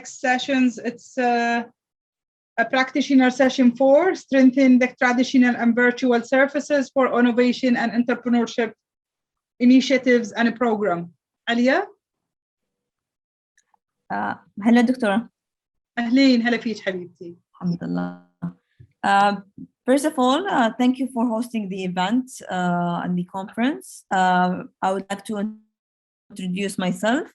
sessions. It's a practitioner session 4, strengthen the traditional and virtual services for innovation and entrepreneurship initiatives and a program. Alia? هلا دكتورة. أهلين هلا فيك حبيبتي. الحمد لله. First of all, thank you for hosting the event and the conference. I would like to introduce myself.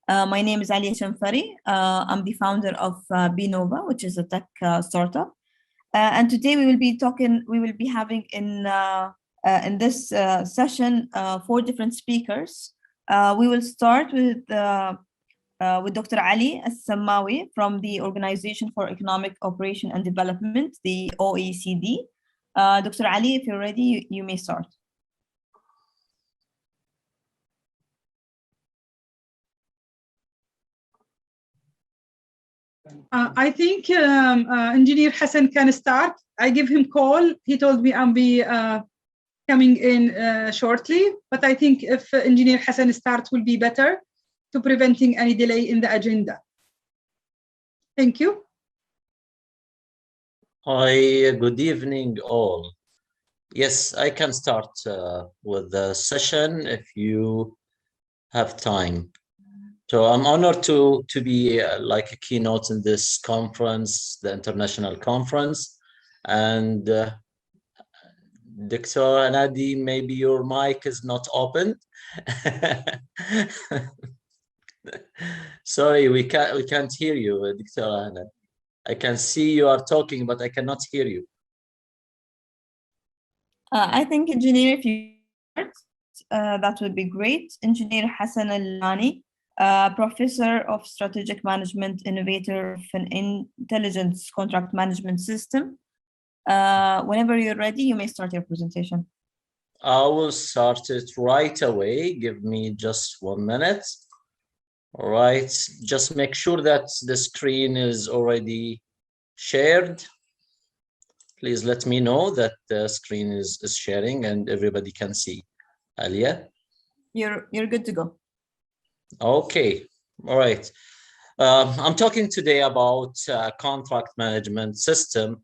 My name is Ali Session4. I'm the founder of Binova, which is a tech startup. And today we will be having in this session 4 different speakers. We will start with Dr. Ali As-Samawi from the Organization for Economic Cooperation and Development, the OECD. Dr. Ali, if you're ready, you may start. I think Engineer Hassan can start. I give him call. He told me I'll be coming in shortly, but I think if Engineer Hassan starts will be better to preventing any delay in the agenda. Thank you. Hi, good evening all. Yes, I can start with the session if you have time. So I'm honored to be like a keynote in this conference, the international conference. And Dr. Anadi, maybe your mic is not open. Sorry, we can't hear you, Dr. Anadi. I can see you are talking, but I cannot hear you. I think Engineer, if you start, that would be great. Engineer Hassan Al-Lani, Professor of Strategic Management, innovator of an intelligence contract management system. Whenever you're ready, you may start your presentation. I will start it right away. Give me just 1 minute. All right, just make sure that the screen is already shared. Please let me know that the screen is sharing and everybody can see. Alia? You're good to go. Okay, all right. I'm talking today about contract management system,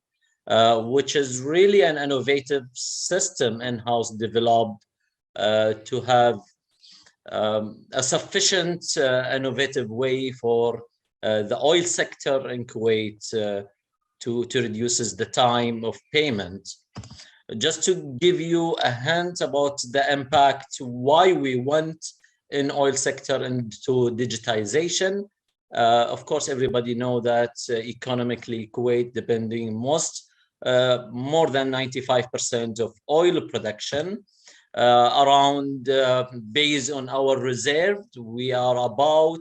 which is really an innovative system in-house developed to have a sufficient innovative way for the oil sector in Kuwait to reduce the time of payment. Just to give you a hint about the impact, why we went in oil sector into digitization. Of course, everybody know that economically Kuwait depending more than 95% of oil production. Based on our reserve, we are about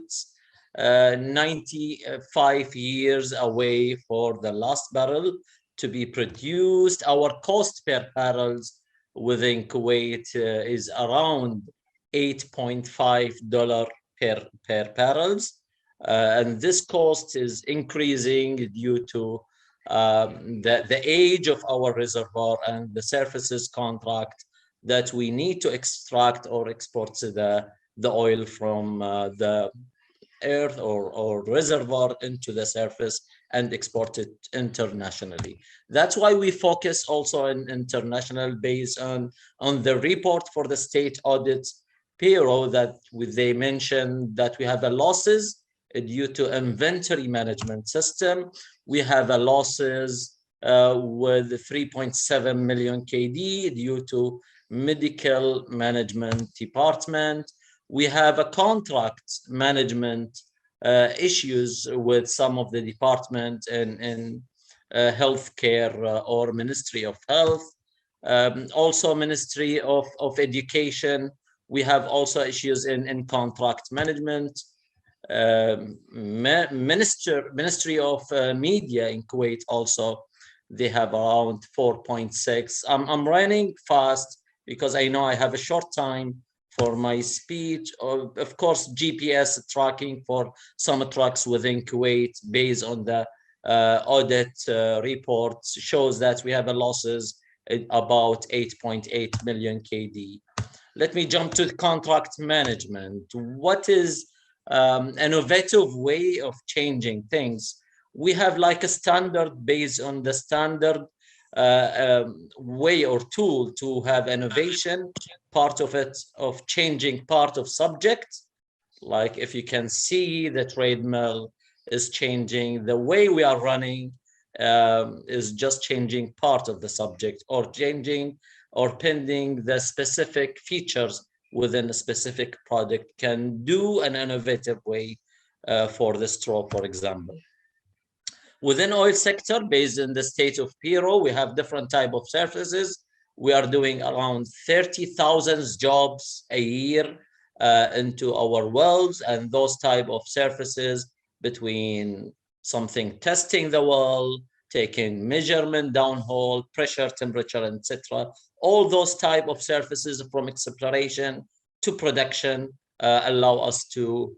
95 years away for the last barrel to be produced. Our cost per barrels within Kuwait is around $8.5 per barrels. And this cost is increasing due to the age of our reservoir and the services contract that we need to extract or export the oil from the earth or reservoir into the surface and export it internationally. That's why we focus also on international based on the report for the State Audit Bureau that they mentioned that we have a losses due to inventory management system. We have a losses with 3.7 million KD due to medical management department. We have a contract management issues with some of the department in healthcare or Ministry of Health, also Ministry of Education. We have also issues in contract management. Ministry of Media in Kuwait also, they have around 4.6. I'm running fast because I know I have a short time for my speech. Of course, GPS tracking for some trucks within Kuwait based on the audit report shows that we have a losses about 8.8 million KD. Let me jump to the contract management. What is innovative way of changing things. We have like a standard based on the standard way or tool to have innovation, part of it of changing part of subject. Like if you can see the trade mill is changing, the way we are running is just changing part of the subject, or changing or pending the specific features within a specific product, can do an innovative way for the straw, for example. Within oil sector, based in the state of Peru, we have different type of services. We are doing around 30,000 jobs a year into our wells, and those type of services between something testing the well, taking measurement downhole, pressure, temperature, etc. All those type of services from exploration to production allow us to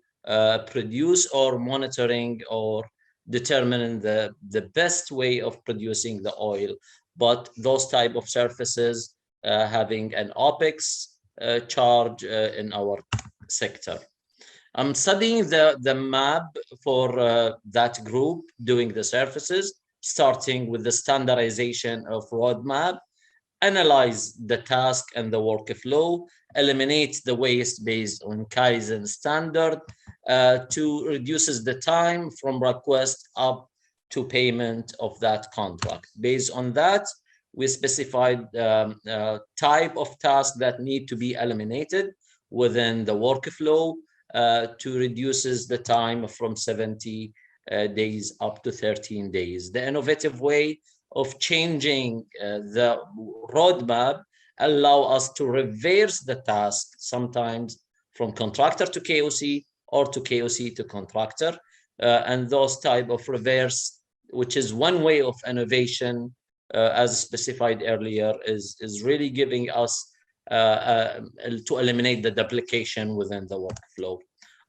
produce or monitoring or determining the best way of producing the oil. But those type of services having an OPEX charge in our sector. I'm studying the map for that group doing the services, starting with the standardization of roadmap, analyze the task and the workflow, eliminate the waste based on Kaizen standard to reduces the time from request up to payment of that contract. Based on that, we specified type of tasks that need to be eliminated within the workflow to reduces the time from 70 days up to 13 days. The innovative way of changing the roadmap allow us to reverse the task, sometimes from contractor to KOC or to KOC to contractor. And those type of reverse, which is one way of innovation, as specified earlier, is really giving us to eliminate the duplication within the workflow.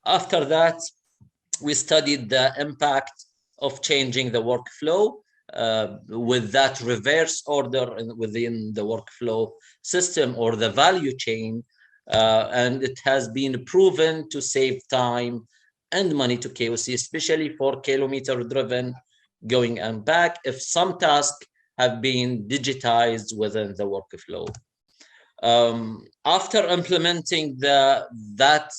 After that, we studied the impact of changing the workflow with that reverse order within the workflow system or the value chain. And it has been proven to save time and money to KOC, especially for kilometer driven going and back, if some tasks have been digitized within the workflow. After implementing that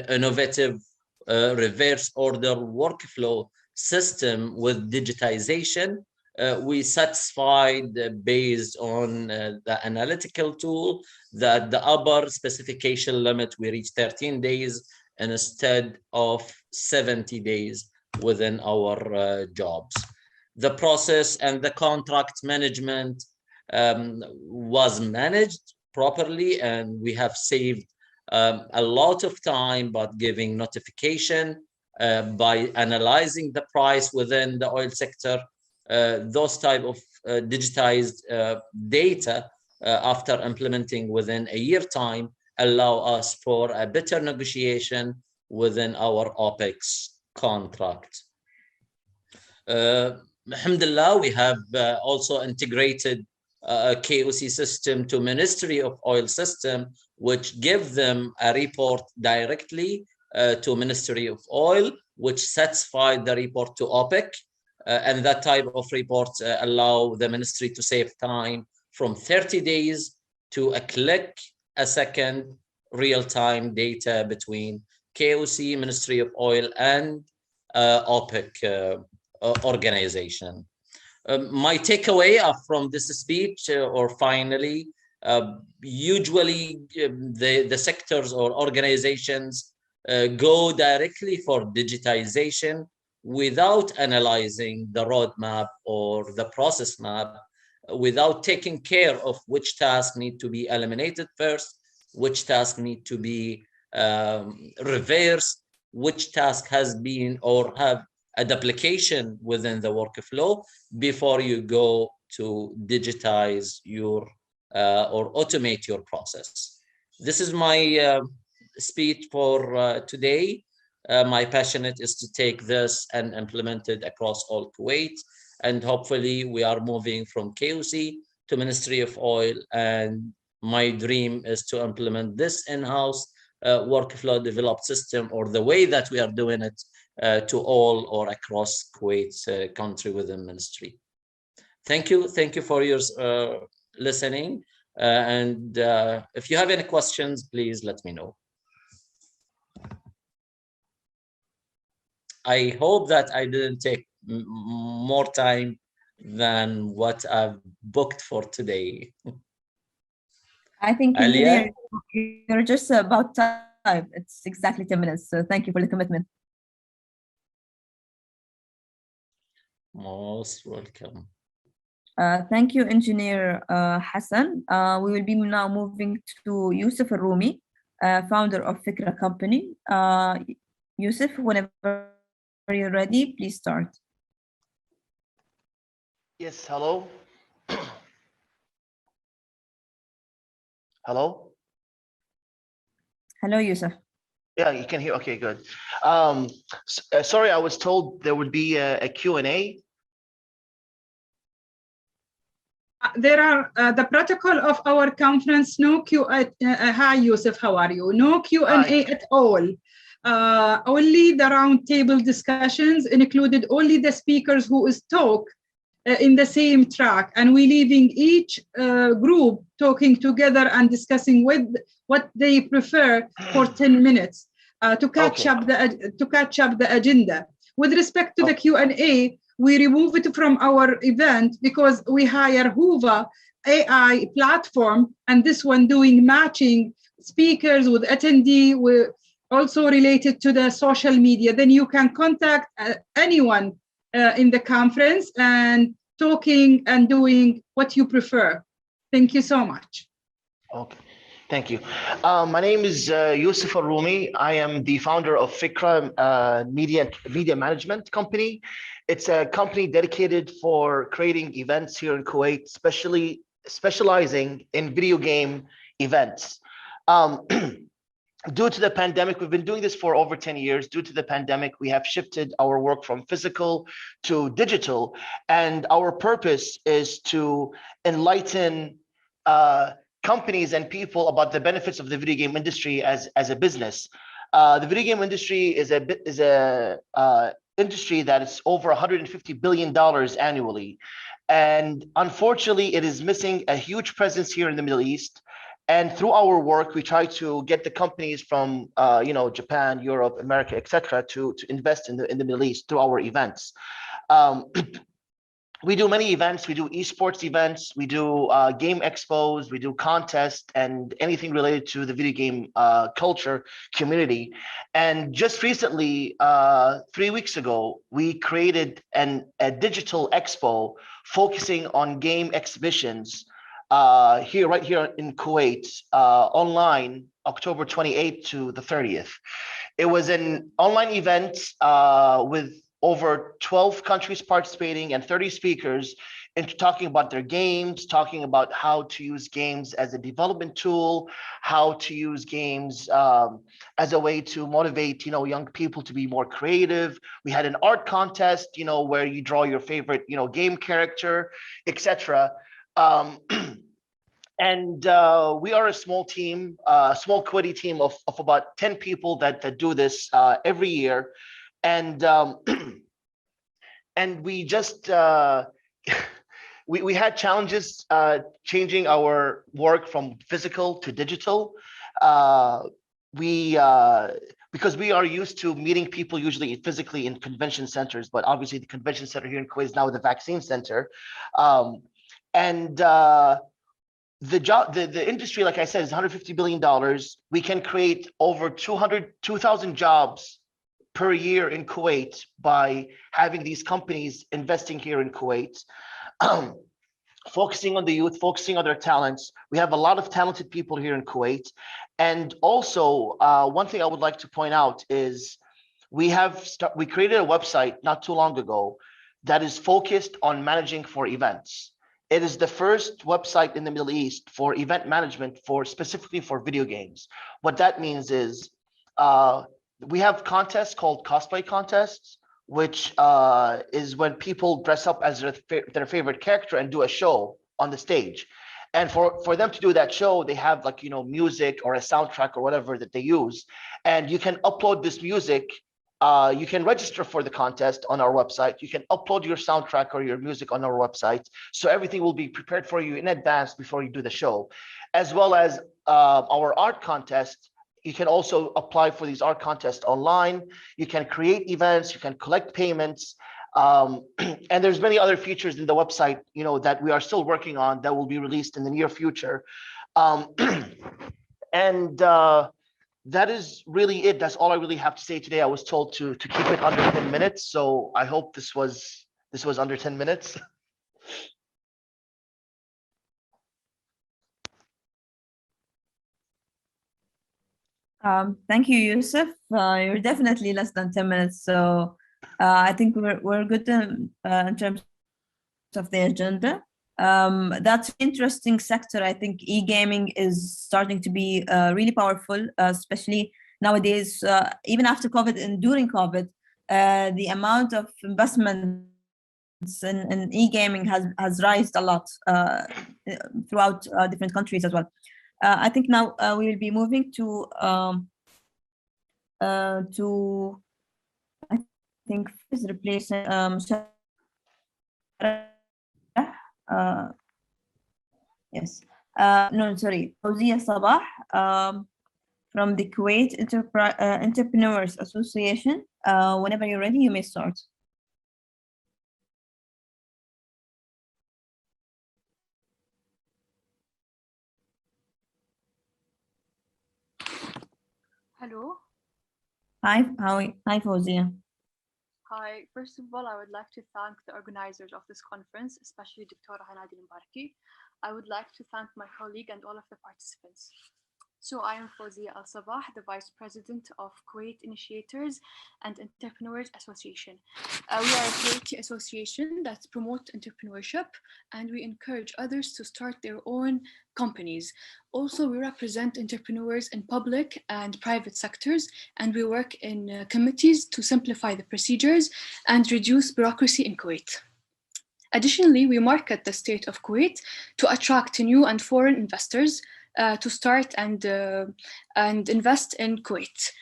innovative reverse order workflow system with digitization, we satisfied based on the analytical tool that the upper specification limit, we reached 13 days instead of 70 days within our jobs. The process and the contract management was managed properly, and we have saved a lot of time, but giving notification by analyzing the price within the oil sector. Those type of digitized data after implementing within a year time allow us for a better negotiation within our OPEX contract. Alhamdulillah, we have also integrated a KOC system to Ministry of Oil system, which give them a report directly to Ministry of Oil, which satisfied the report to OPEC. And that type of reports allow the ministry to save time from 30 days to a click, a second, real-time data between KOC, Ministry of Oil, and OPEC organization. My takeaway from this speech, or finally, usually the sectors or organizations go directly for digitization without analyzing the roadmap or the process map, without taking care of which tasks need to be eliminated first, which tasks need to be reversed, which task has been or have a duplication within the workflow before you go to digitize your or automate your process. This is my speech for today. My passion is to take this and implement it across all Kuwait, and hopefully we are moving from KOC to Ministry of Oil, and my dream is to implement this in-house workflow developed system or the way that we are doing it to all or across Kuwait's country within ministry. Thank you for your listening. And if you have any questions, please let me know. I hope that I didn't take more time than what I've booked for today. I think you're just about time. It's exactly 10 minutes. So thank you for the commitment. Most welcome. Thank you, Engineer Hassan. We will be now moving to Yusuf Al-Rumi, founder of Fikra Company. Yusuf, whenever you're ready, please start. Yes, hello. Hello? Hello, Yusuf. Yeah, you can hear. Okay, good. Sorry, I was told there would be a Q&A. There are the protocol of our conference, no hi Yusuf, how are you? No Q&A at all. Only the roundtable discussions included only the speakers who is talk in the same track, and we leaving each group talking together and discussing with what they prefer for 10 minutes to catch up the agenda. With respect to the Q&A, we remove it from our event because we hire Hoover AI platform, and this one doing matching speakers with attendee, with also related to the social media. Then you can contact anyone in the conference and talking and doing what you prefer. Thank you so much. Okay, thank you. My name is Yusuf Al-Rumi. I am the founder of Fikra Media Management Company. It's a company dedicated for creating events here in Kuwait, specializing in video game events. Due to the pandemic, we've been doing this for over 10 years. Due to the pandemic, we have shifted our work from physical to digital. And our purpose is to enlighten companies and people about the benefits of the video game industry as a business. The video game industry is a industry that is over $150 billion annually. And unfortunately, it is missing a huge presence here in the Middle East. And through our work, we try to get the companies from Japan, Europe, America, etc., to invest in the Middle East through our events. We do many events. We do esports events. We do game expos. We do contests and anything related to the video game culture community. And just recently, 3 weeks ago, we created a digital expo focusing on game exhibitions right here in Kuwait, online, October 28th to the 30th. It was an online event with over 12 countries participating and 30 speakers into talking about their games, talking about how to use games as a development tool, how to use games as a way to motivate, young people to be more creative. We had an art contest, where you draw your favorite, game character, etc. And we are a small team, a small Kuwaiti team of about 10 people that do this every year. And and we just we had challenges changing our work from physical to digital. Because we are used to meeting people usually physically in convention centers, but obviously the convention center here in Kuwait is now the vaccine center. The industry, like I said, is $150 billion. We can create over 2,000 jobs per year in Kuwait by having these companies investing here in Kuwait, focusing on the youth, focusing on their talents. We have a lot of talented people here in Kuwait. And also, one thing I would like to point out is we created a website not too long ago that is focused on managing for events. It is the first website in the Middle East for event management specifically for video games. What that means is we have contests called Cosplay Contests, which is when people dress up as their favorite character and do a show on the stage. And for them to do that show, they have like, you know, music or a soundtrack or whatever that they use. And you can upload this music. You can register for the contest on our website. You can upload your soundtrack or your music on our website. So everything will be prepared for you in advance before you do the show. As well as our art contest. You can also apply for these art contests online. You can create events, you can collect payments. And there's many other features in the website, you know, that we are still working on that will be released in the near future. And that is really it. That's all I really have to say today. I was told to keep it under 10 minutes. So I hope this was under 10 minutes. Thank you, Yusuf. You're definitely less than 10 minutes. So I think we're good in terms of the agenda. That's an interesting sector. I think e-gaming is starting to be really powerful, especially nowadays, even after COVID and during COVID, the amount of investments in e-gaming has risen a lot throughout different countries as well. I think now we will be moving to I think is replacing yes. No, sorry, Fawzia Sabah from the Kuwait Entrepreneurs Association. Whenever you're ready, you may start. Hello. Hi, Fawzia. Hi. First of all, I would like to thank the organizers of this conference, especially Dr. Hanadi Mbaraki. I would like to thank my colleague and all of the participants. So I am Fawzia Al-Sabah, the Vice President of Kuwait Initiators and Entrepreneurs Association. We are a Kuwaiti association that promotes entrepreneurship, and we encourage others to start their own companies. Also, we represent entrepreneurs in public and private sectors, and we work in committees to simplify the procedures and reduce bureaucracy in Kuwait. Additionally, we market the state of Kuwait to attract new and foreign investors to start and invest in Kuwait.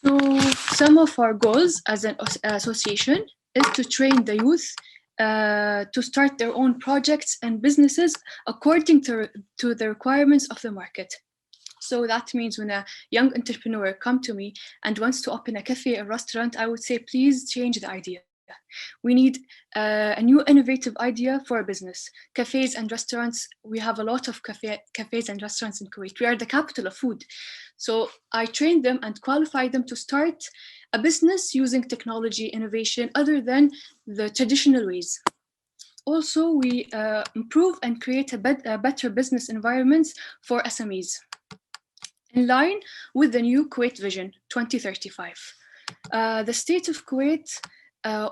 So some of our goals as an association is to train the youth to start their own projects and businesses according to the requirements of the market. So that means when a young entrepreneur comes to me and wants to open a cafe or restaurant, I would say, please change the idea. We need a new innovative idea for a business. Cafes and restaurants, we have a lot of cafes and restaurants in Kuwait. We are the capital of food. So I train them and qualify them to start a business using technology innovation other than the traditional ways. Also, we improve and create a better business environments for SMEs in line with the new Kuwait Vision 2035. The state of Kuwait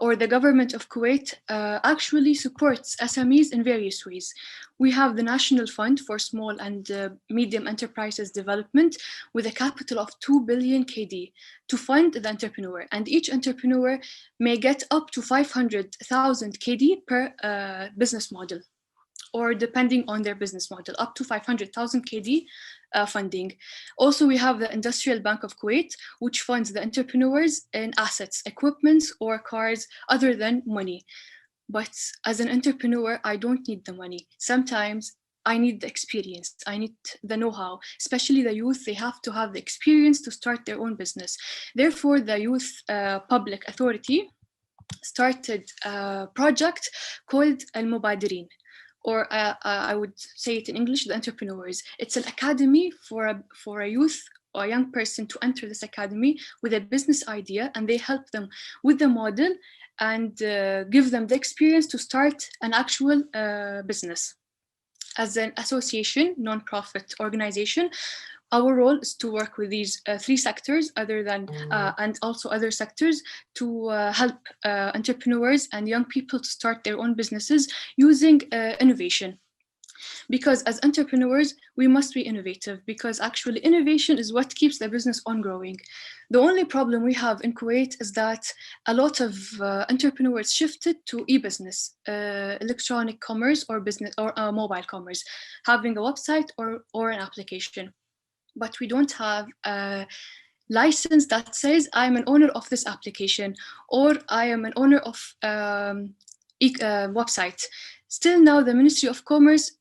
or the government of Kuwait actually supports SMEs in various ways. We have the National Fund for Small and Medium Enterprises Development with a capital of 2 billion KD to fund the entrepreneur. And each entrepreneur may get up to 500,000 KD per business model, or depending on their business model, up to 500,000 KD funding. Also, we have the Industrial Bank of Kuwait, which funds the entrepreneurs in assets, equipments, or cars other than money. But as an entrepreneur, I don't need the money. Sometimes I need the experience. I need the know-how, especially the youth. They have to have the experience to start their own business. Therefore, the Youth Public Authority started a project called Al-Mubadirin, or I would say it in English, the entrepreneurs. It's an academy for a youth or a young person to enter this academy with a business idea, and they help them with the model and give them the experience to start an actual business. As an association, non-profit organization, our role is to work with these three sectors and also other sectors to help entrepreneurs and young people to start their own businesses using innovation. Because as entrepreneurs, we must be innovative, because actually innovation is what keeps the business on growing. The only problem we have in Kuwait is that a lot of entrepreneurs shifted to e-business, electronic commerce or business or mobile commerce, having a website or an application. But we don't have a license that says I'm an owner of this application or I am an owner of website. Still now, the Ministry of Commerce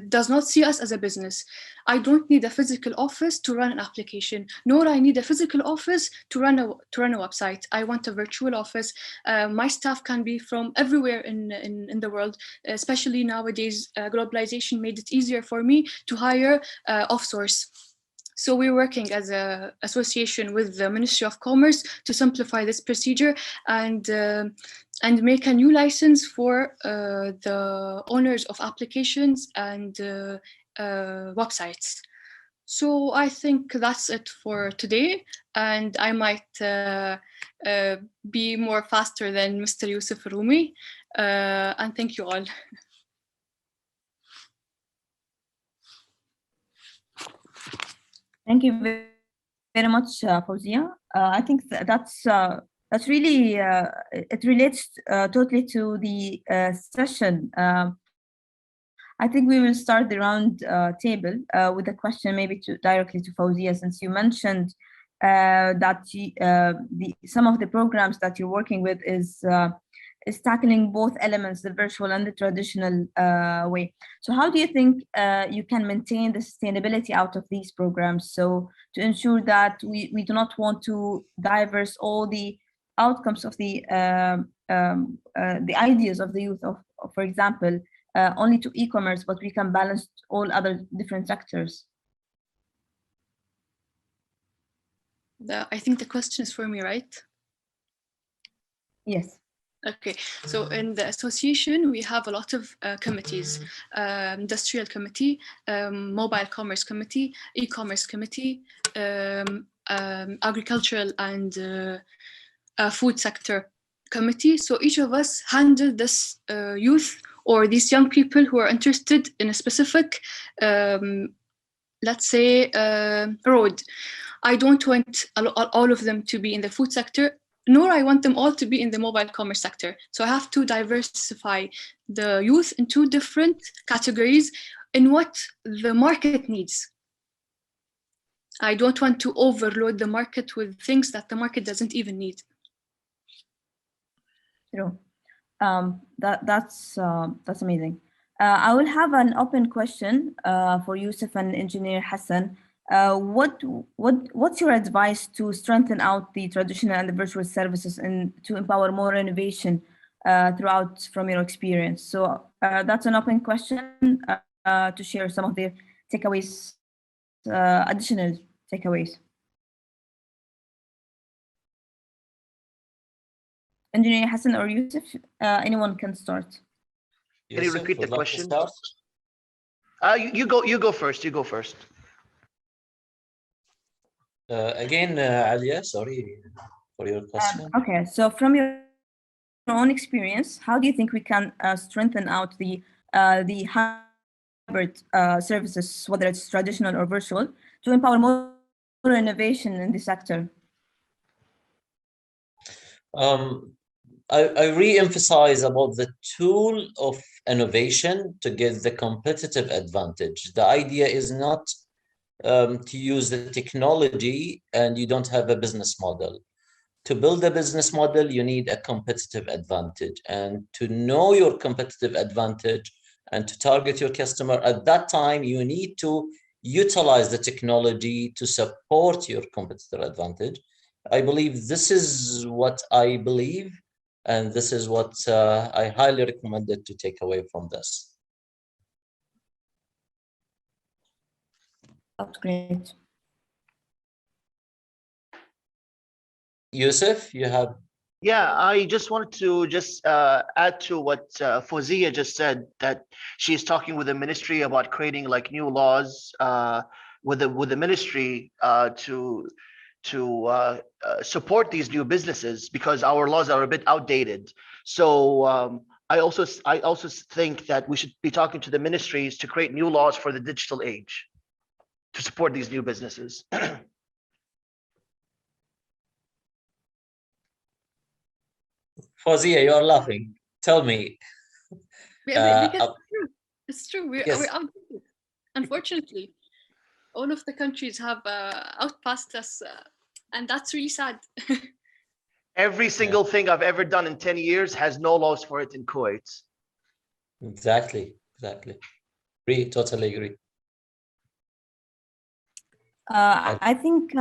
does not see us as a business. I don't need a physical office to run an application, nor I need a physical office to run a website. I want a virtual office. My staff can be from everywhere in the world, especially nowadays. Globalization made it easier for me to hire off-source. So we're working as an association with the Ministry of Commerce to simplify this procedure and make a new license for the owners of applications and websites. So I think that's it for today, and I might be more faster than Mr. Yusuf Rumi, and thank you all. Thank you very much, Fawzia. I think that's really, it relates totally to the session. I think we will start the round table with a question maybe directly to Fawzia, since you mentioned that some of the programs that you're working with is tackling both elements, the virtual and the traditional way. So how do you think you can maintain the sustainability out of these programs, so to ensure that we do not want to diverse all the outcomes of the ideas of the youth of for example, only to e-commerce, but we can balance all other different sectors? I think the question is for me, right? Yes. Okay, so in the association, we have a lot of committees, industrial committee, mobile commerce committee, e-commerce committee, agricultural and food sector committee. So each of us handle this youth or these young people who are interested in a specific, let's say, road. I don't want all of them to be in the food sector, nor I want them all to be in the mobile commerce sector. So I have to diversify the youth in two different categories in what the market needs. I don't want to overload the market with things that the market doesn't even need. True. That's amazing. I will have an open question for Yusuf and Engineer Hassan. What's your advice to strengthen out the traditional and the virtual services and to empower more innovation throughout from your experience? So that's an open question to share some of the takeaways, additional takeaways. Engineer Hassan or Yusuf, anyone can start. Can you repeat the question? Like you go first. You go first. Again, Alia, sorry for your question. Okay, so from your own experience, how do you think we can strengthen out the hybrid services, whether it's traditional or virtual, to empower more innovation in the sector? I re-emphasize about the tool of innovation to get the competitive advantage. The idea is not to use the technology and you don't have a business model. To build a business model, you need a competitive advantage, and to know your competitive advantage and to target your customer at that time, you need to utilize the technology to support your competitive advantage. I believe this is what I believe, and this is what I highly recommended to take away from this. That's great. Yusuf, you have? Yeah, I just wanted to add to what Fawzia just said, that she's talking with the ministry about creating like new laws with the ministry to support these new businesses, because our laws are a bit outdated. So I also think that we should be talking to the ministries to create new laws for the digital age to support these new businesses. Fawzia, you're laughing. Tell me. Because it's true. We're yes. outdated. Unfortunately, all of the countries have outpassed us, and that's really sad. Every single thing I've ever done in 10 years has no laws for it in Kuwait. Exactly. Totally agree. I think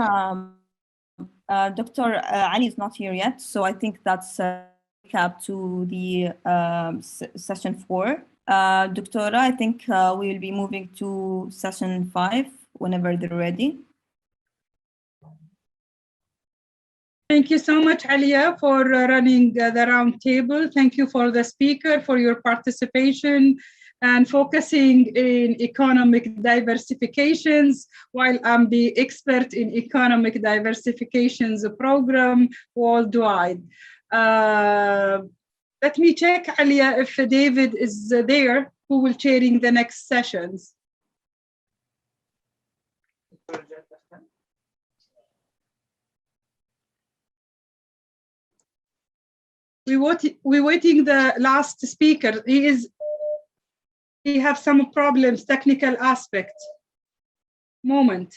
Dr. Ali is not here yet, so I think that's a recap to the session 4. Doctora, I think we will be moving to session 5 whenever they're ready. Thank you so much, Alia, for running the round table. Thank you for the speaker, for your participation and focusing in economic diversifications, while I'm the expert in economic diversifications program worldwide. Let me check, Alia, if David is there, who will chairing the next sessions. We're waiting the last speaker. He have some problems, technical aspect. Moment.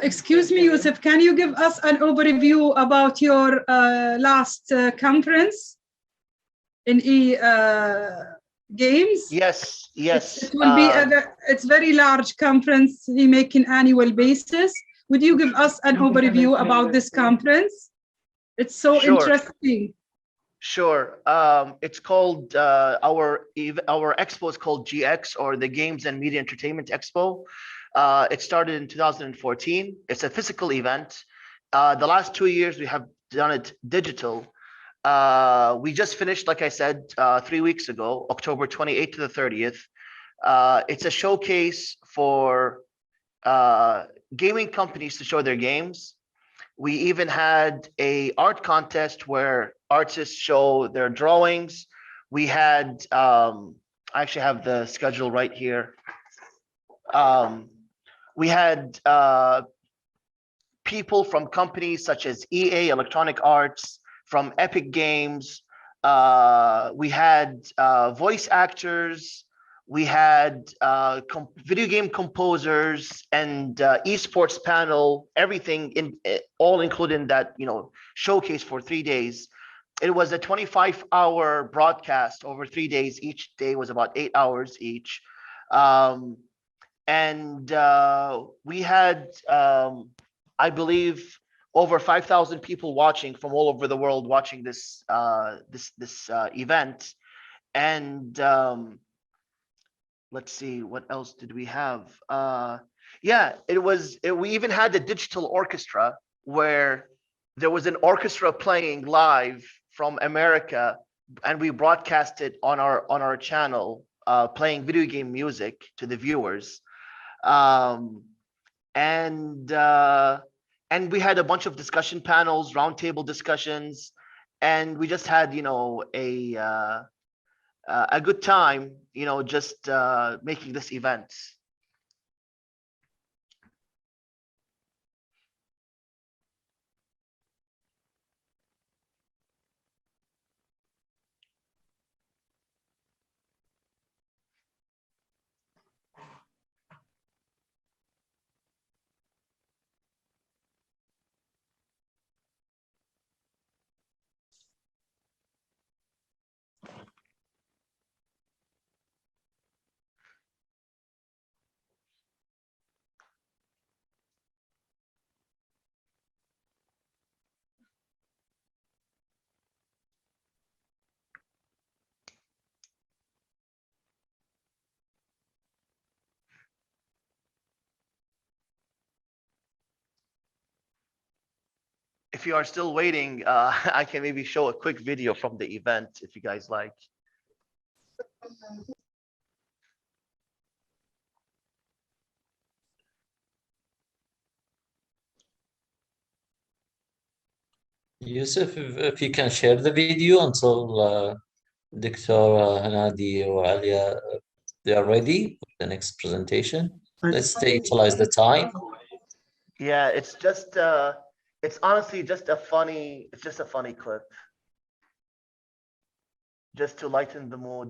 Excuse me, Yusuf, can you give us an overview about your last conference in games? Yes. It will be it's very large conference we make an annual basis. Would you give us an overview about this conference? It's so interesting. Sure. It's called our expo is called GX, or the Games and Media Entertainment Expo. It started in 2014. It's a physical event. The last 2 years we have done it digital. We just finished, like I said, 3 weeks ago, October 28th to the 30th. It's a showcase for gaming companies to show their games. We even had a art contest where artists show their drawings. We had, I actually have the schedule right here. We had people from companies such as EA, Electronic Arts, from Epic Games. We had voice actors. We had video game composers and esports panel, everything all included in that, showcase for 3 days. It was a 25-hour broadcast over 3 days. Each day was about 8 hours each. We had, I believe, over 5,000 people watching from all over the world watching this event. And let's see, what else did we have? We even had a digital orchestra where there was an orchestra playing live from America, and we broadcast it on our channel, playing video game music to the viewers. And we had a bunch of discussion panels, roundtable discussions, and we just had, a good time, just making this event. you are still waiting, I can maybe show a quick video from the event if you guys like. Yusuf, if you can share the video until Dr. Hanadi or Alia, they are ready for the next presentation. Let's utilize the time. Yeah, it's just it's honestly just a funny, it's just a funny clip. Just to lighten the mood.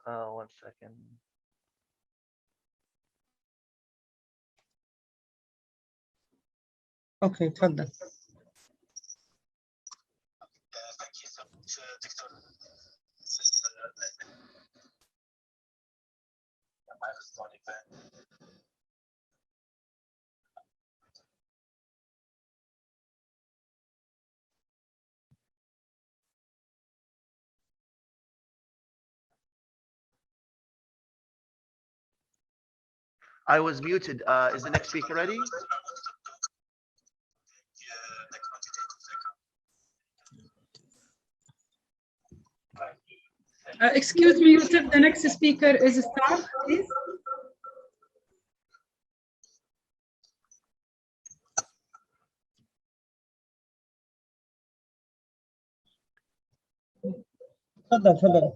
1 second. اوكي تفضل. Thank you so much, Dr. milestone event. I was muted. Is the next speaker ready? Excuse me, Yusuf, the next speaker is Star, please. تفضل تفضل.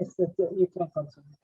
Yes, you can continue.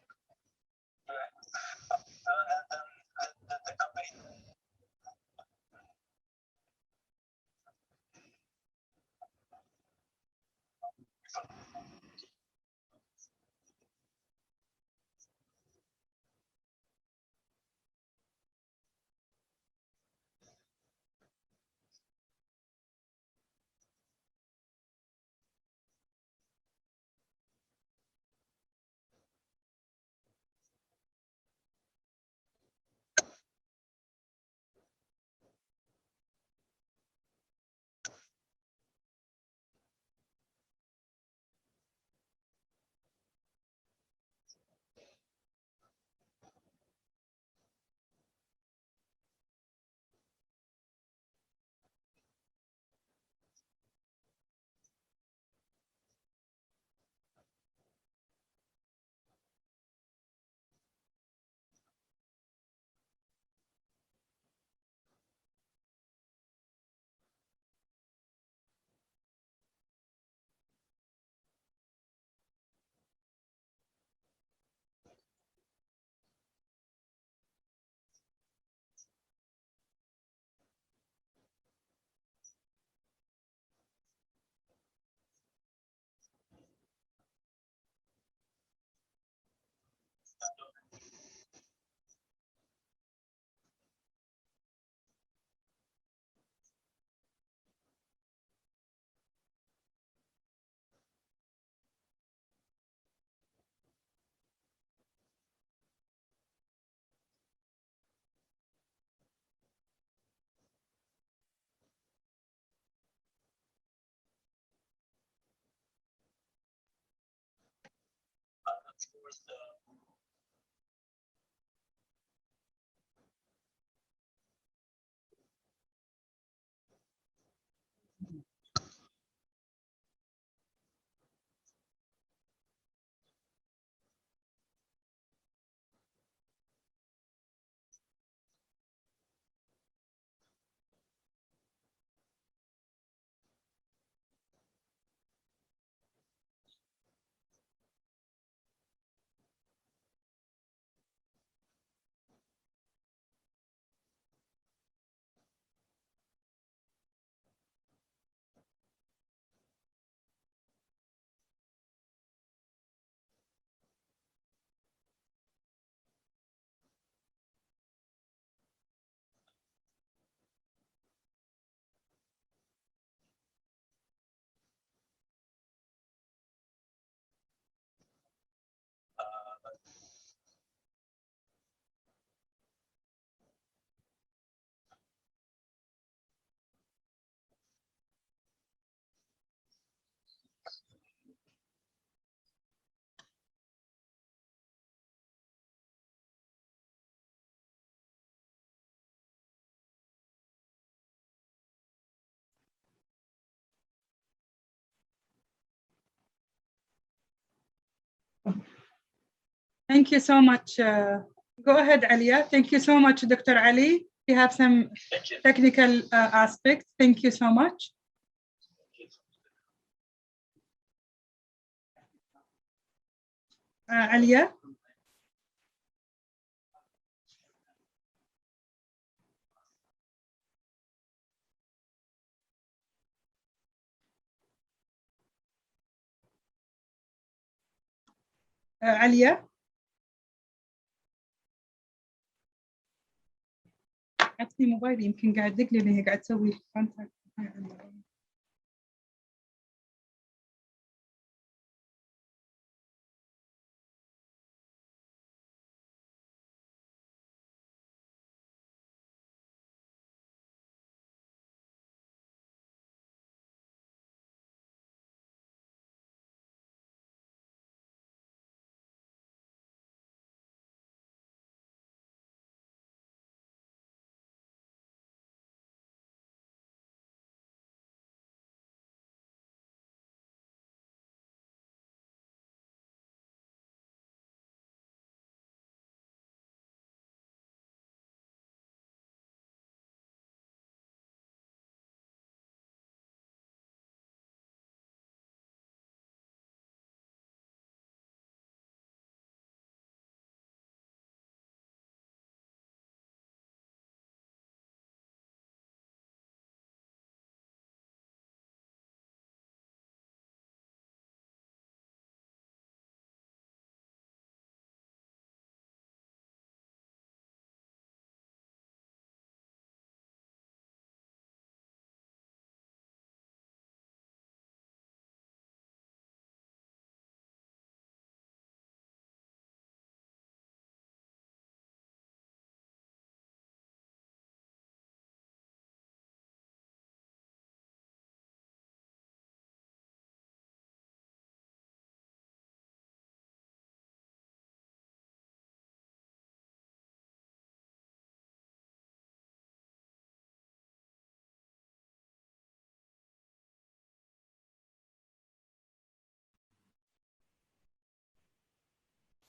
Thank you so much. Go ahead, Alia. Thank you so much, Dr. Ali. We have some technical aspects. Thank you so much. Alia. عليا عطني موبايلي يمكن قاعد دق لي اللي هي قاعد تسوي كونتاكت.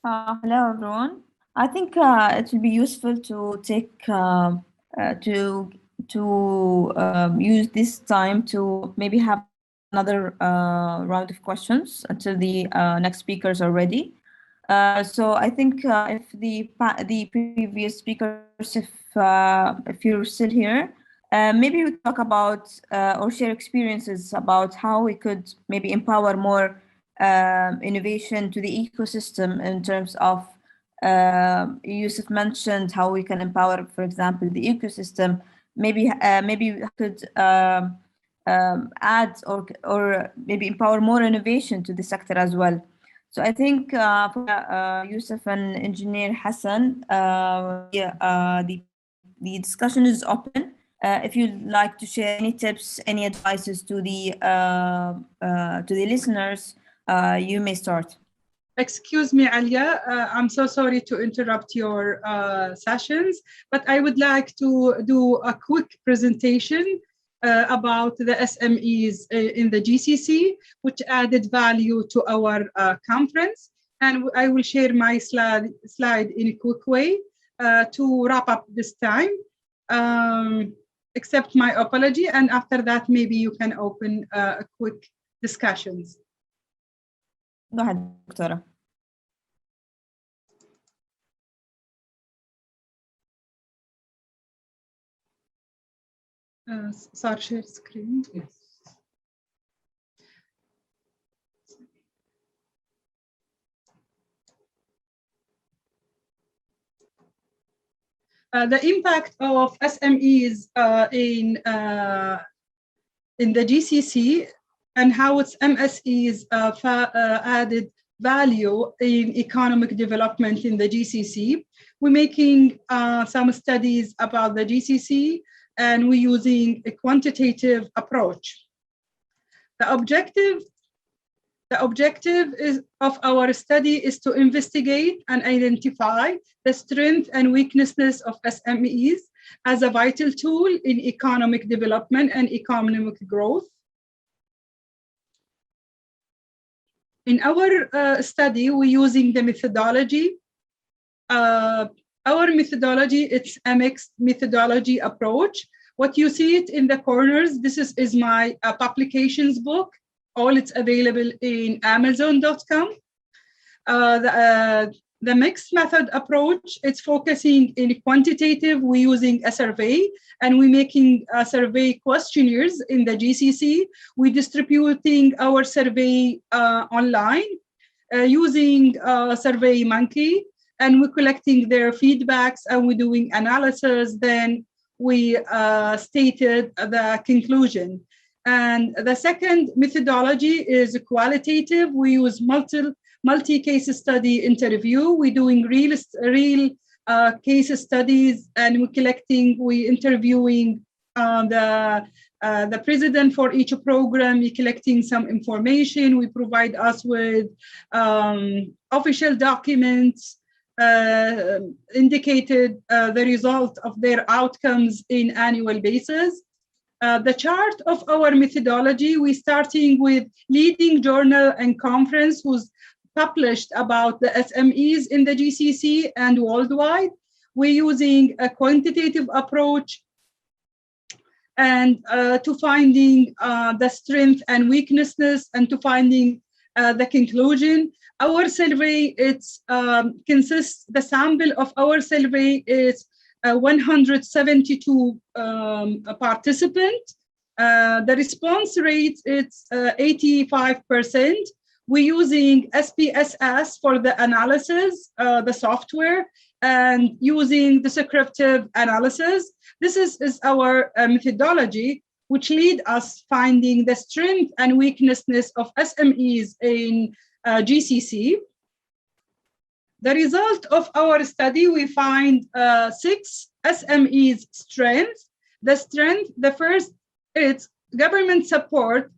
Hello everyone. I think it will be useful to take use this time to maybe have another round of questions until the next speakers are ready. So I think if the previous speakers, if you're still here, maybe we talk about or share experiences about how we could maybe empower more innovation to the ecosystem in terms of Yusuf mentioned how we can empower, for example, the ecosystem. Maybe we could add or maybe empower more innovation to the sector as well. So I think for Yusuf and Engineer Hassan, the discussion is open. If you'd like to share any tips, any advices to the listeners, you may start. Excuse me, Alia, I'm so sorry to interrupt your sessions, but I would like to do a quick presentation about the SMEs in the GCC, which added value to our conference. And I will share my slide in a quick way to wrap up this time. Accept my apology, and after that, maybe you can open a quick discussions. Go ahead, Doctora. صار share screen. Yes. The impact of SMEs in the GCC and how its MSEs added value in economic development in the GCC. We're making some studies about the GCC, and we're using a quantitative approach. The objective of our study is to investigate and identify the strengths and weaknesses of SMEs as a vital tool in economic development and economic growth. In our study, we're using the methodology. Our methodology, it's a mixed methodology approach. What you see it in the corners, this is my publications book. All it's available in Amazon.com. The mixed method approach, it's focusing in quantitative. We're using a survey, and we're making survey questionnaires in the GCC. We're distributing our survey online using SurveyMonkey, and we're collecting their feedbacks, and we're doing analysis. Then we stated the conclusion. And the second methodology is qualitative. We use multi-case study interview. We're doing real case studies, and we're interviewing the president for each program. We're collecting some information. We provide us with official documents indicated the result of their outcomes in annual basis. The chart of our methodology, we're starting with leading journal and conference who's published about the SMEs in the GCC and worldwide. We're using a quantitative approach and to finding the strength and weaknesses, and to finding the conclusion. Our survey, the sample of our survey is 172 participants. The response rate is 85%. We're using SPSS for the analysis, the software, and using descriptive analysis. This is our methodology, which lead us finding the strength and weaknesses of SMEs in GCC. The result of our study, we find 6 SMEs strengths. The first is government support.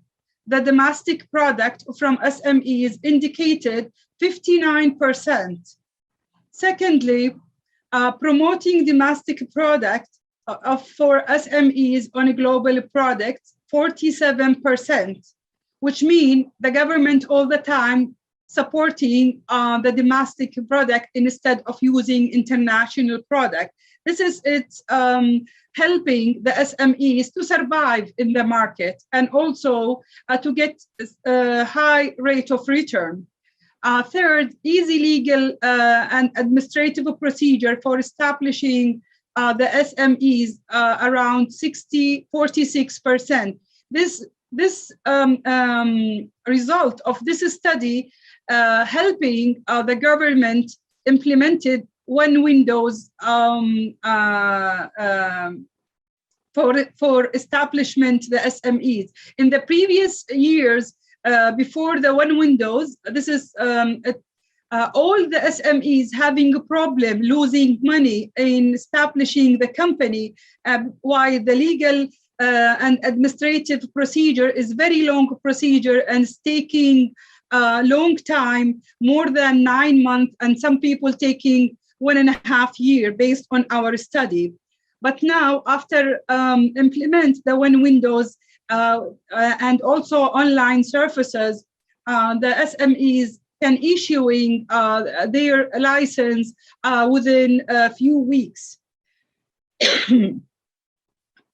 The domestic product from SMEs indicated 59%. Secondly, promoting domestic product for SMEs on a global product, 47%, which means the government all the time supporting the domestic product instead of using international product. This is helping the SMEs to survive in the market, and also to get a high rate of return. Third, easy legal and administrative procedure for establishing the SMEs around 46%. This result of this study helping the government implemented one Windows for establishment the SMEs. In the previous years, before the one Windows, this is all the SMEs having a problem losing money in establishing the company, while the legal and administrative procedure is very long procedure and it's taking long time, more than 9 months, and some people taking 1.5 years based on our study. But now, after implement the one Windows and also online services, the SMEs can issuing their license within a few weeks.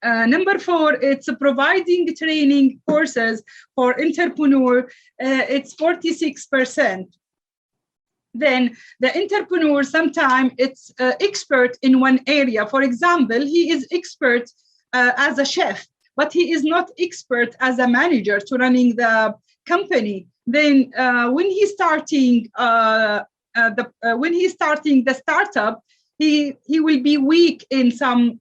Number 4, it's providing training courses for entrepreneur. It's 46%. Then the entrepreneur, sometimes it's expert in one area. For example, he is expert as a chef, but he is not expert as a manager to running the company. Then when he's starting the startup, he will be weak in some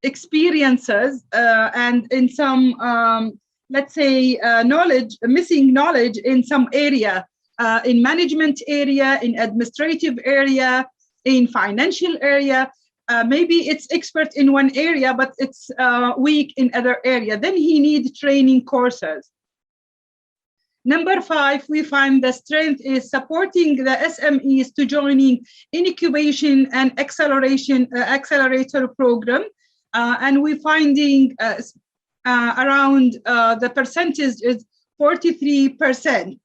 experiences and in some let's say missing knowledge in some area, in management area, in administrative area, in financial area. Maybe it's expert in one area, but it's weak in other area. Then he needs training courses. Number 5, we find the strength is supporting the SMEs to joining incubation and accelerator program. And we're finding around the percentage is 43%.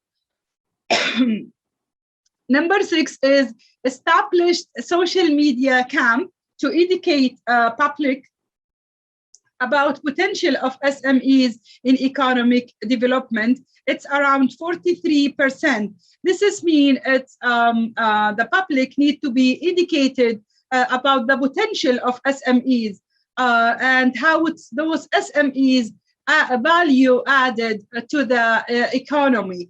Number 6 is established social media camp to educate public about potential of SMEs in economic development. It's around 43%. This is mean it's the public need to be educated about the potential of SMEs and how it's those SMEs value added to the economy.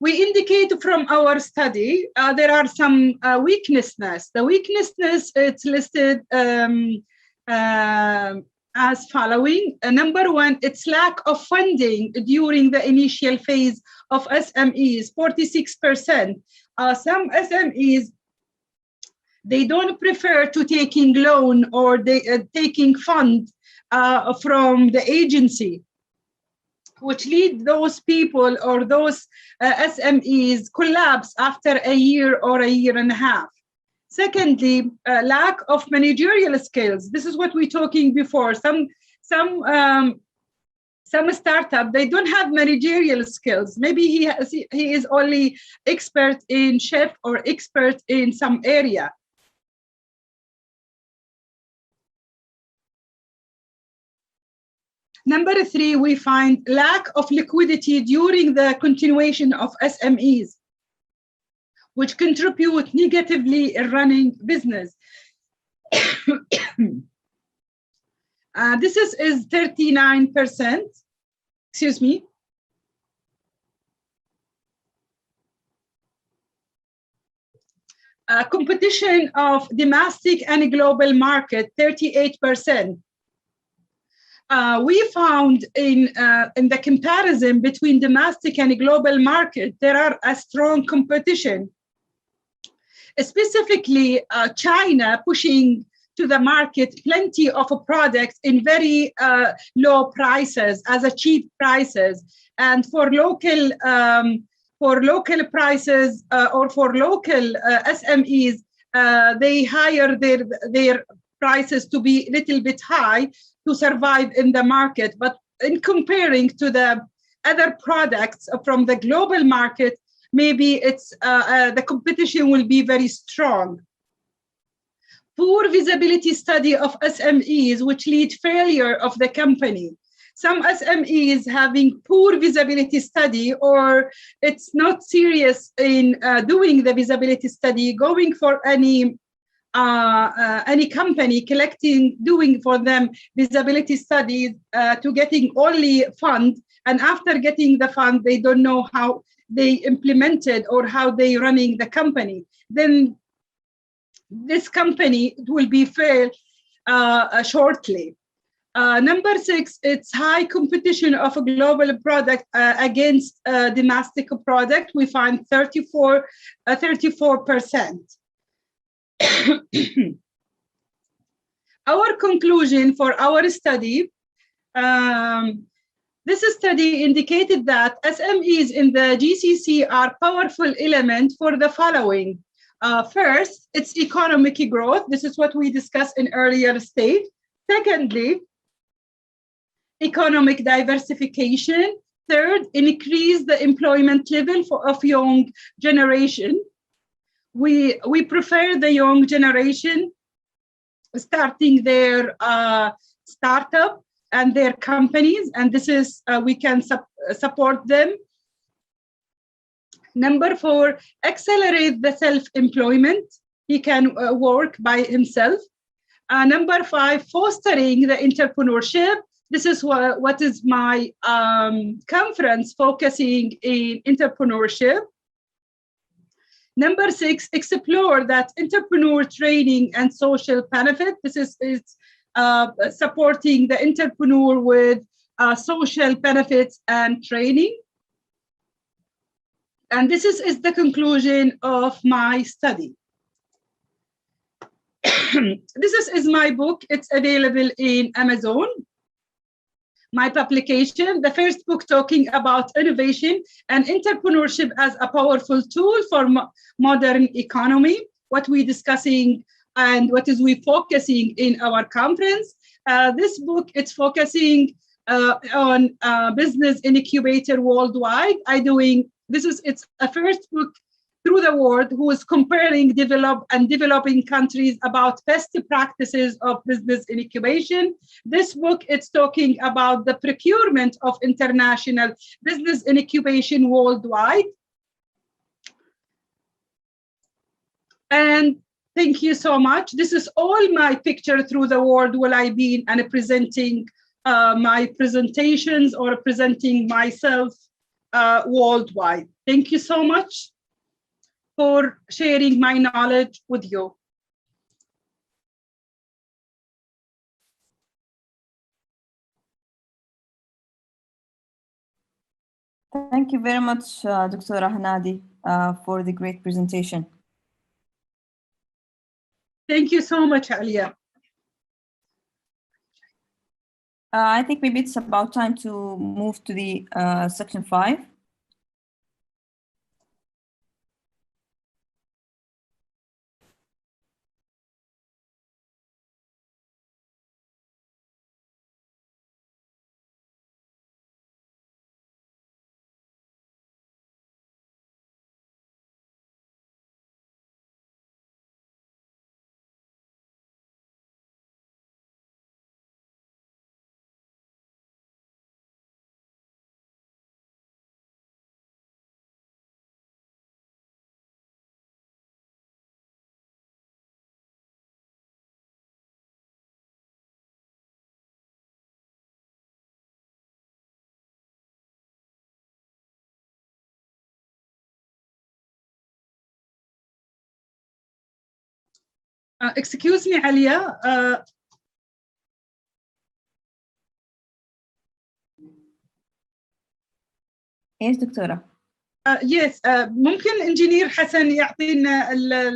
We indicate from our study there are some weaknesses. The weaknesses, it's listed as following. Number 1, it's lack of funding during the initial phase of SMEs, 46%. Some SMEs, they don't prefer to taking loan or they taking fund from the agency, which lead those people or those SMEs collapse after a year or a year and a half. Secondly, lack of managerial skills. This is what we're talking before. Some startup, they don't have managerial skills. Maybe he is only expert in chef or expert in some area. Number 3, we find lack of liquidity during the continuation of SMEs, which contribute negatively in running business. This is 39%. Excuse me. Competition of domestic and global market, 38%. We found in the comparison between domestic and global market, there are a strong competition. Specifically, China pushing to the market plenty of products in very low prices, as a cheap prices, and for local prices or for local SMEs, they hire their prices to be a little bit high to survive in the market. But in comparing to the other products from the global market, maybe it's the competition will be very strong. Poor visibility study of SMEs, which lead failure of the company. Some SMEs having poor visibility study, or it's not serious in doing the visibility study, going for any company, doing for them visibility studies to getting only fund, and after getting the fund, they don't know how they implemented or how they running the company. Then this company will be failed shortly. Number 6, it's high competition of a global product against domestic product. We find 34%. our conclusion for our study, this study indicated that SMEs in the GCC are powerful element for the following. First, it's economic growth. This is what we discussed in earlier stage. Secondly, economic diversification. Third, increase the employment level of young generation. We prefer the young generation starting their startup and their companies, and this is we can support them. Number 4, accelerate the self-employment. He can work by himself. Number 5, fostering the entrepreneurship. This is what is my conference focusing in entrepreneurship. Number 6, explore that entrepreneur training and social benefit. This is supporting the entrepreneur with social benefits and training. And this is the conclusion of my study. This is my book. It's available in Amazon. My publication, the first book talking about innovation and entrepreneurship as a powerful tool for modern economy, what we're discussing and what is we focusing in our conference. This book, it's focusing on business incubator worldwide. It's a first book through the world who is comparing developing countries about best practices of business incubation. This book, it's talking about the procurement of international business incubation worldwide. And thank you so much. This is all my picture through the world while I've been and presenting my presentations or presenting myself worldwide. Thank you so much for sharing my knowledge with you. Thank you very much, Dr. Hanadi, for the great presentation. Thank you so much, Alia. I think maybe it's about time to move to the section 5. Excuse me, Alia. ايش دكتورة؟ Yes, ممكن انجينير حسن يعطينا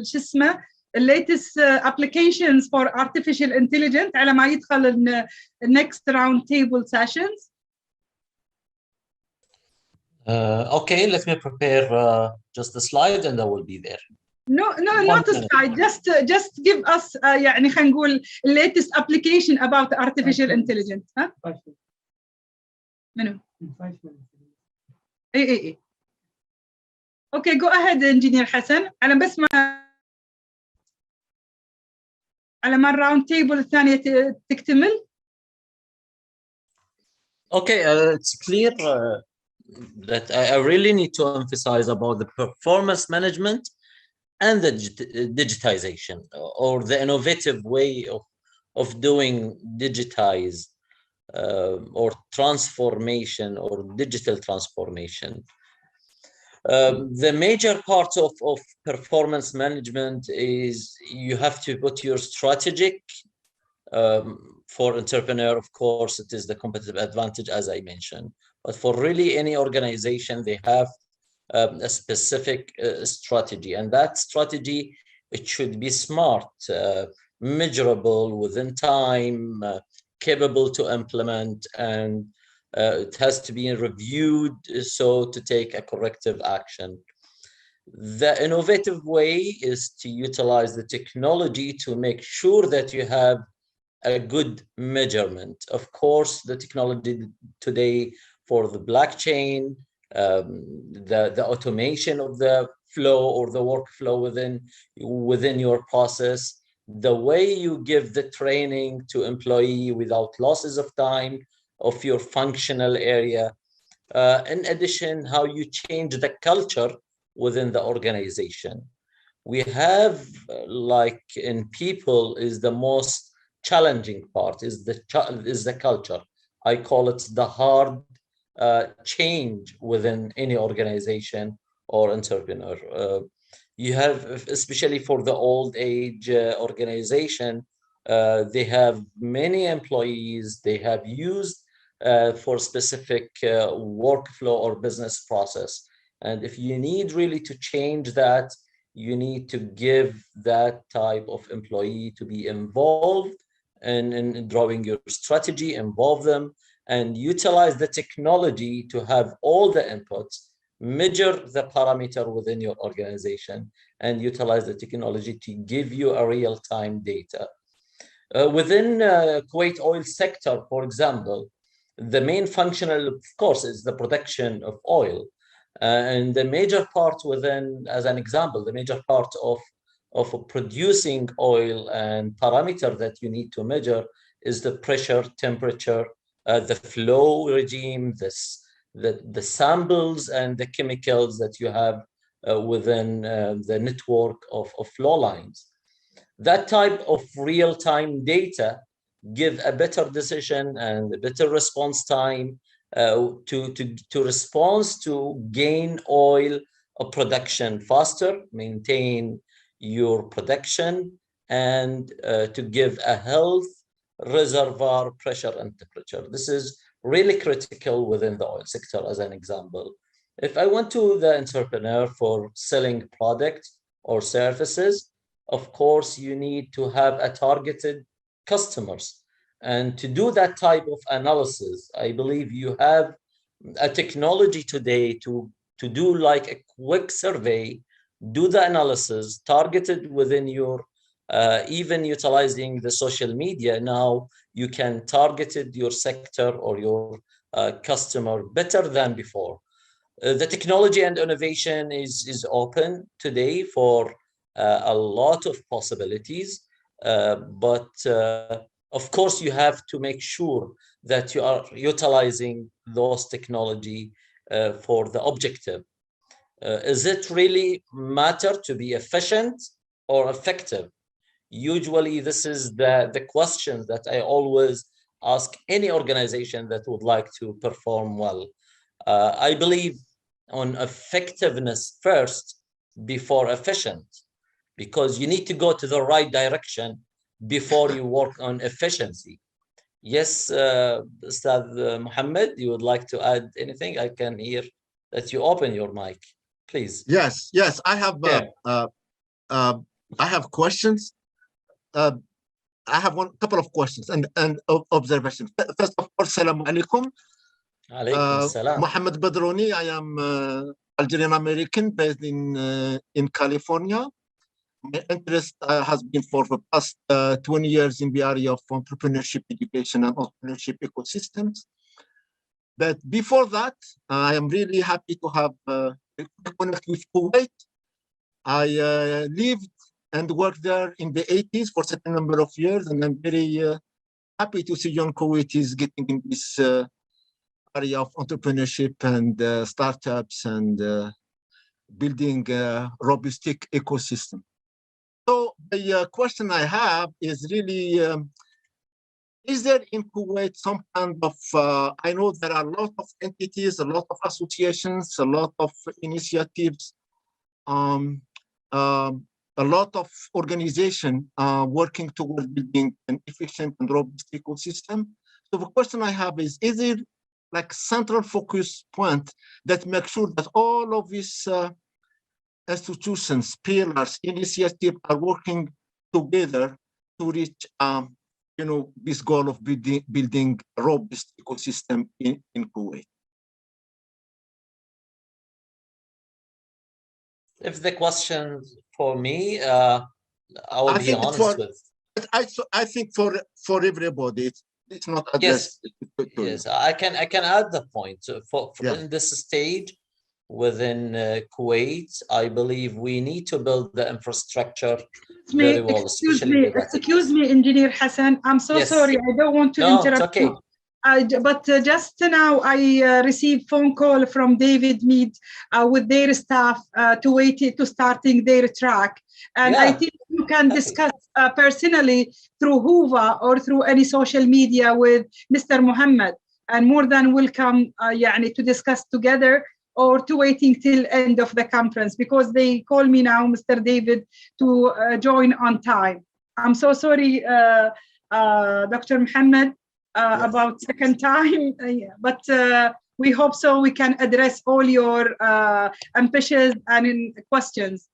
شو اسمه latest applications for artificial intelligence على ما يدخل next round table sessions. Okay, let me prepare just the slide and I will be there. No, not a slide. Just give us يعني خلينا نقول latest application about artificial intelligence. ها؟ منو؟ اي. Okay, go ahead engineer حسن. على بس ما على ما الراوند تيبل الثانية تكتمل. Okay, it's clear that I really need to emphasize about the performance management and the digitization or the innovative way of doing digitize or transformation or digital transformation. The major part of performance management is you have to put your strategic for entrepreneur, of course, it is the competitive advantage, as I mentioned. But for really any organization, they have a specific strategy, and that strategy, it should be smart measurable, within time, capable to implement, and it has to be reviewed so to take a corrective action. The innovative way is to utilize the technology to make sure that you have a good measurement. Of course, the technology today for the blockchain, the automation of the flow or the workflow within your process, the way you give the training to employee without losses of time of your functional area. In addition, how you change the culture within the organization. We have, like in people, is the most challenging part, is the culture. I call it the hard change within any organization or entrepreneur. You have, especially for the old age organization, they have many employees, they have used for specific workflow or business process. And if you need really to change that, you need to give that type of employee to be involved in drawing your strategy, involve them, and utilize the technology to have all the inputs, measure the parameter within your organization, and utilize the technology to give you a real-time data. Within Kuwait oil sector, for example, the main functional, of course, is the production of oil. And the major part within, as an example, the major part of producing oil and parameter that you need to measure is the pressure, temperature, the flow regime, the samples and the chemicals that you have within the network of flow lines. That type of real-time data give a better decision and a better response time to respond to gain oil production faster, maintain your production, and to give a health reservoir pressure and temperature. This is really critical within the oil sector, as an example. If I went to the entrepreneur for selling products or services, of course, you need to have a targeted customers. And to do that type of analysis, I believe you have a technology today to do like a quick survey, do the analysis targeted within your, even utilizing the social media. Now you can target your sector or your customer better than before. The technology and innovation is open today for a lot of possibilities, but of course, you have to make sure that you are utilizing those technology for the objective. Is it really matter to be efficient or effective? Usually, this is the question that I always ask any organization that would like to perform well. I believe on effectiveness first before efficient, because you need to go to the right direction before you work on efficiency. Yes, Ustad Muhammad, you would like to add anything? I can hear that you open your mic, please. Yes, I have questions. I have couple of questions and observations. First of all, Assalamu alaikum. Alaikum salam. Mohammed Badrouni. I am Algerian American based in California. My interest has been for the past 20 years in the area of entrepreneurship education and entrepreneurship ecosystems. But before that, I am really happy to have connect with Kuwait. I lived and worked there in the 80s for a certain number of years, and I'm very happy to see young Kuwaitis getting in this area of entrepreneurship and startups and building a robust ecosystem. So the question I have is really, is there in Kuwait some kind of, I know there are a lot of entities, a lot of associations, a lot of initiatives, a lot of organizations working towards building an efficient and robust ecosystem. So the question I have is there like central focus point that makes sure that all of these institutions, pillars, initiatives are working together to reach, this goal of building a robust ecosystem in Kuwait? If the question for me, I will be honest with. I think for everybody, it's not addressed. Yes, I can add the point. For Yeah. in this stage within Kuwait, I believe we need to build the infrastructure very well, Excuse me, Engineer Hassan. I'm so sorry. I don't want to interrupt. It's okay. But just now I received phone call from David Mead with their staff to starting their track. And I think you can discuss personally through Hoover or through any social media with Mr. Muhammad, and more than welcome to discuss together or to waiting till end of the conference, because they call me now, Mr. David, to join on time. I'm so sorry, Dr. Muhammad, about second time, but we hope so we can address all your ambitious and questions.